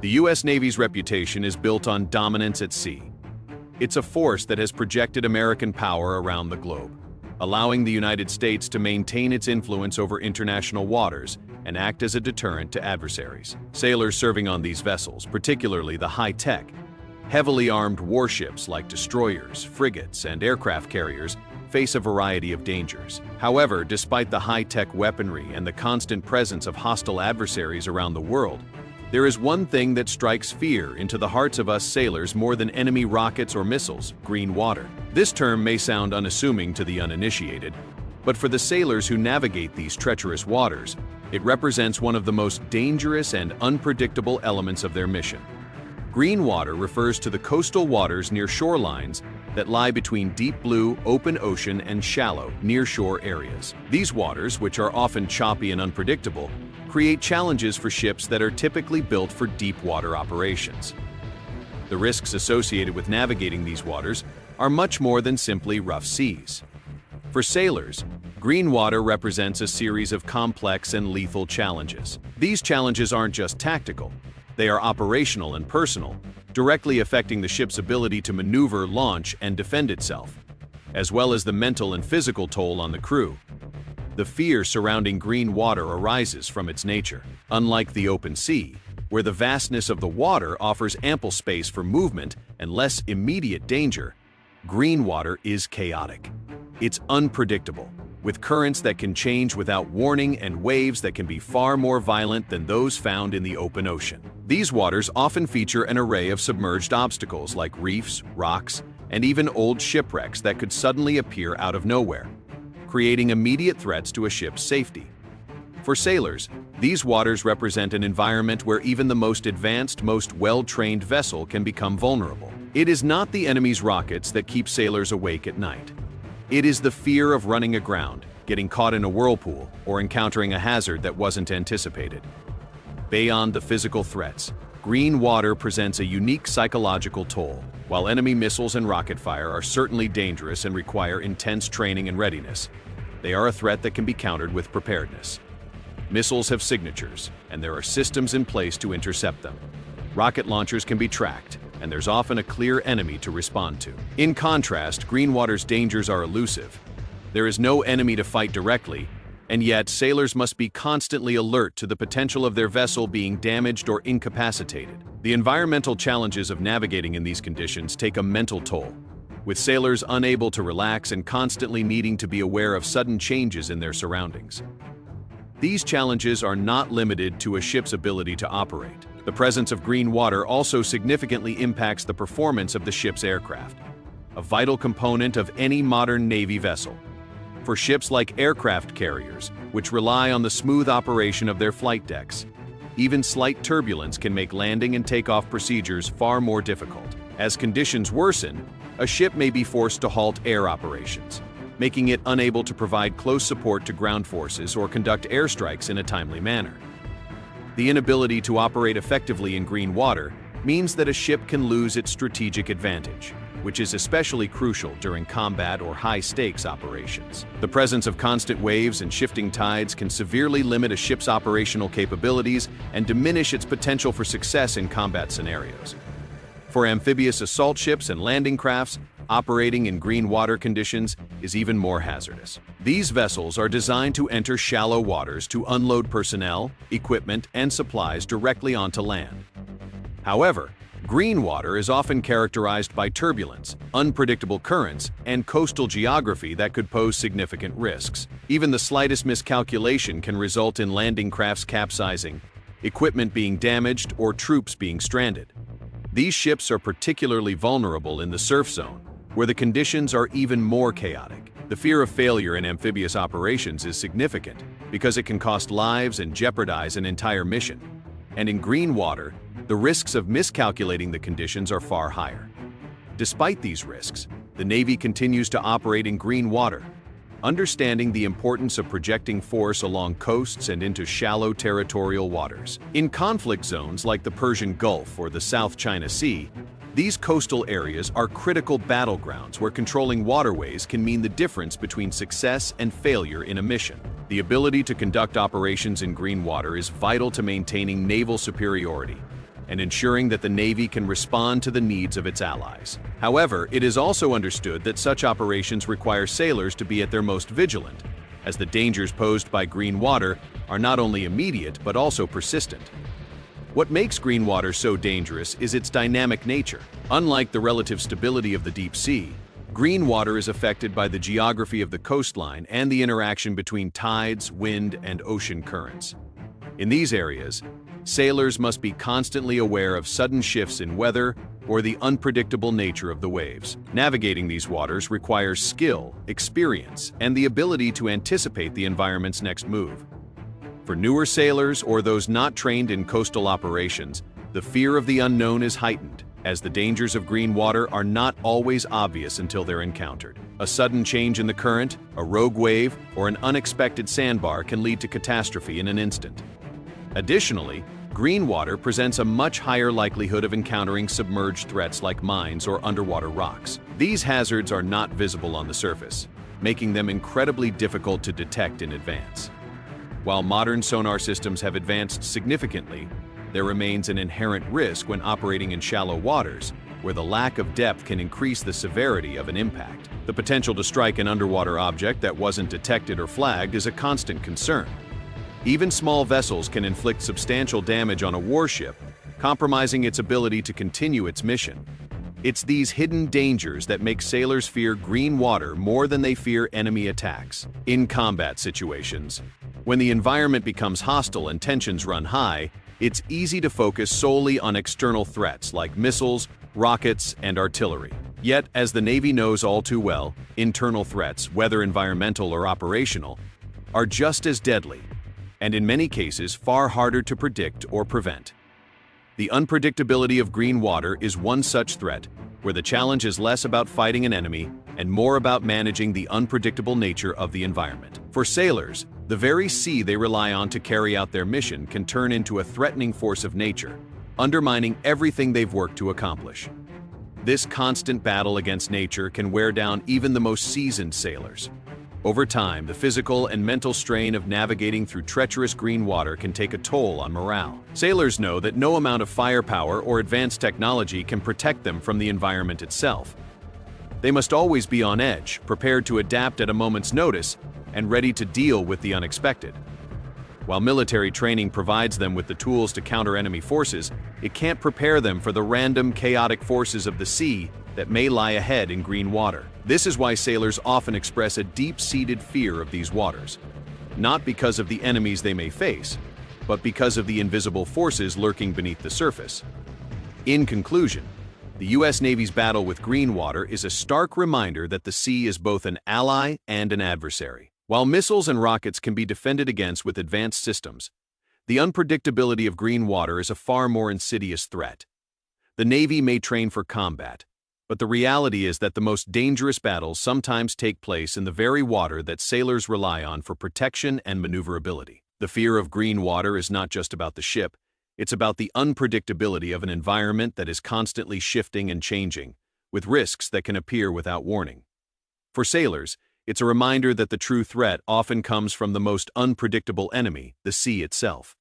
The U.S. Navy's reputation is built on dominance at sea. It's a force that has projected American power around the globe, allowing the United States to maintain its influence over international waters and act as a deterrent to adversaries. Sailors serving on these vessels, particularly the high-tech, heavily armed warships like destroyers, frigates, and aircraft carriers, face a variety of dangers. However, despite the high-tech weaponry and the constant presence of hostile adversaries around the world, there is one thing that strikes fear into the hearts of us sailors more than enemy rockets or missiles: green water. This term may sound unassuming to the uninitiated, but for the sailors who navigate these treacherous waters, it represents one of the most dangerous and unpredictable elements of their mission. Green water refers to the coastal waters near shorelines that lie between deep blue, open ocean and shallow, nearshore areas. These waters, which are often choppy and unpredictable, create challenges for ships that are typically built for deep water operations. The risks associated with navigating these waters are much more than simply rough seas. For sailors, green water represents a series of complex and lethal challenges. These challenges aren't just tactical, they are operational and personal, directly affecting the ship's ability to maneuver, launch, and defend itself, as well as the mental and physical toll on the crew. The fear surrounding green water arises from its nature. Unlike the open sea, where the vastness of the water offers ample space for movement and less immediate danger, green water is chaotic. It's unpredictable, with currents that can change without warning and waves that can be far more violent than those found in the open ocean. These waters often feature an array of submerged obstacles like reefs, rocks, and even old shipwrecks that could suddenly appear out of nowhere, creating immediate threats to a ship's safety. For sailors, these waters represent an environment where even the most advanced, most well-trained vessel can become vulnerable. It is not the enemy's rockets that keep sailors awake at night. It is the fear of running aground, getting caught in a whirlpool, or encountering a hazard that wasn't anticipated. Beyond the physical threats, green water presents a unique psychological toll. While enemy missiles and rocket fire are certainly dangerous and require intense training and readiness, they are a threat that can be countered with preparedness. Missiles have signatures, and there are systems in place to intercept them. Rocket launchers can be tracked, and there's often a clear enemy to respond to. In contrast, green water's dangers are elusive. There is no enemy to fight directly, and yet sailors must be constantly alert to the potential of their vessel being damaged or incapacitated. The environmental challenges of navigating in these conditions take a mental toll, with sailors unable to relax and constantly needing to be aware of sudden changes in their surroundings. These challenges are not limited to a ship's ability to operate. The presence of green water also significantly impacts the performance of the ship's aircraft, a vital component of any modern Navy vessel. For ships like aircraft carriers, which rely on the smooth operation of their flight decks, even slight turbulence can make landing and takeoff procedures far more difficult. As conditions worsen, a ship may be forced to halt air operations, making it unable to provide close support to ground forces or conduct airstrikes in a timely manner. The inability to operate effectively in green water means that a ship can lose its strategic advantage, which is especially crucial during combat or high-stakes operations. The presence of constant waves and shifting tides can severely limit a ship's operational capabilities and diminish its potential for success in combat scenarios. For amphibious assault ships and landing crafts, operating in green water conditions is even more hazardous. These vessels are designed to enter shallow waters to unload personnel, equipment, and supplies directly onto land. However, green water is often characterized by turbulence, unpredictable currents, and coastal geography that could pose significant risks. Even the slightest miscalculation can result in landing crafts capsizing, equipment being damaged, or troops being stranded. These ships are particularly vulnerable in the surf zone, where the conditions are even more chaotic. The fear of failure in amphibious operations is significant because it can cost lives and jeopardize an entire mission. And in green water, the risks of miscalculating the conditions are far higher. Despite these risks, the Navy continues to operate in green water, understanding the importance of projecting force along coasts and into shallow territorial waters. In conflict zones like the Persian Gulf or the South China Sea, these coastal areas are critical battlegrounds where controlling waterways can mean the difference between success and failure in a mission. The ability to conduct operations in green water is vital to maintaining naval superiority, and ensuring that the Navy can respond to the needs of its allies. However, it is also understood that such operations require sailors to be at their most vigilant, as the dangers posed by green water are not only immediate but also persistent. What makes green water so dangerous is its dynamic nature. Unlike the relative stability of the deep sea, green water is affected by the geography of the coastline and the interaction between tides, wind, and ocean currents. In these areas, sailors must be constantly aware of sudden shifts in weather or the unpredictable nature of the waves. Navigating these waters requires skill, experience, and the ability to anticipate the environment's next move. For newer sailors or those not trained in coastal operations, the fear of the unknown is heightened, as the dangers of green water are not always obvious until they're encountered. A sudden change in the current, a rogue wave, or an unexpected sandbar can lead to catastrophe in an instant. Additionally, green water presents a much higher likelihood of encountering submerged threats like mines or underwater rocks. These hazards are not visible on the surface, making them incredibly difficult to detect in advance. While modern sonar systems have advanced significantly, there remains an inherent risk when operating in shallow waters, where the lack of depth can increase the severity of an impact. The potential to strike an underwater object that wasn't detected or flagged is a constant concern. Even small vessels can inflict substantial damage on a warship, compromising its ability to continue its mission. It's these hidden dangers that make sailors fear green water more than they fear enemy attacks. In combat situations, when the environment becomes hostile and tensions run high, it's easy to focus solely on external threats like missiles, rockets, and artillery. Yet, as the Navy knows all too well, internal threats, whether environmental or operational, are just as deadly, and in many cases far harder to predict or prevent. The unpredictability of green water is one such threat, where the challenge is less about fighting an enemy and more about managing the unpredictable nature of the environment. For sailors, the very sea they rely on to carry out their mission can turn into a threatening force of nature, undermining everything they've worked to accomplish. This constant battle against nature can wear down even the most seasoned sailors. Over time, the physical and mental strain of navigating through treacherous green water can take a toll on morale. Sailors know that no amount of firepower or advanced technology can protect them from the environment itself. They must always be on edge, prepared to adapt at a moment's notice, and ready to deal with the unexpected. While military training provides them with the tools to counter enemy forces, it can't prepare them for the random, chaotic forces of the sea that may lie ahead in green water. This is why sailors often express a deep-seated fear of these waters, not because of the enemies they may face, but because of the invisible forces lurking beneath the surface. In conclusion, the U.S. Navy's battle with green water is a stark reminder that the sea is both an ally and an adversary. While missiles and rockets can be defended against with advanced systems, the unpredictability of green water is a far more insidious threat. The Navy may train for combat, but the reality is that the most dangerous battles sometimes take place in the very water that sailors rely on for protection and maneuverability. The fear of green water is not just about the ship, it's about the unpredictability of an environment that is constantly shifting and changing, with risks that can appear without warning. For sailors, it's a reminder that the true threat often comes from the most unpredictable enemy, the sea itself.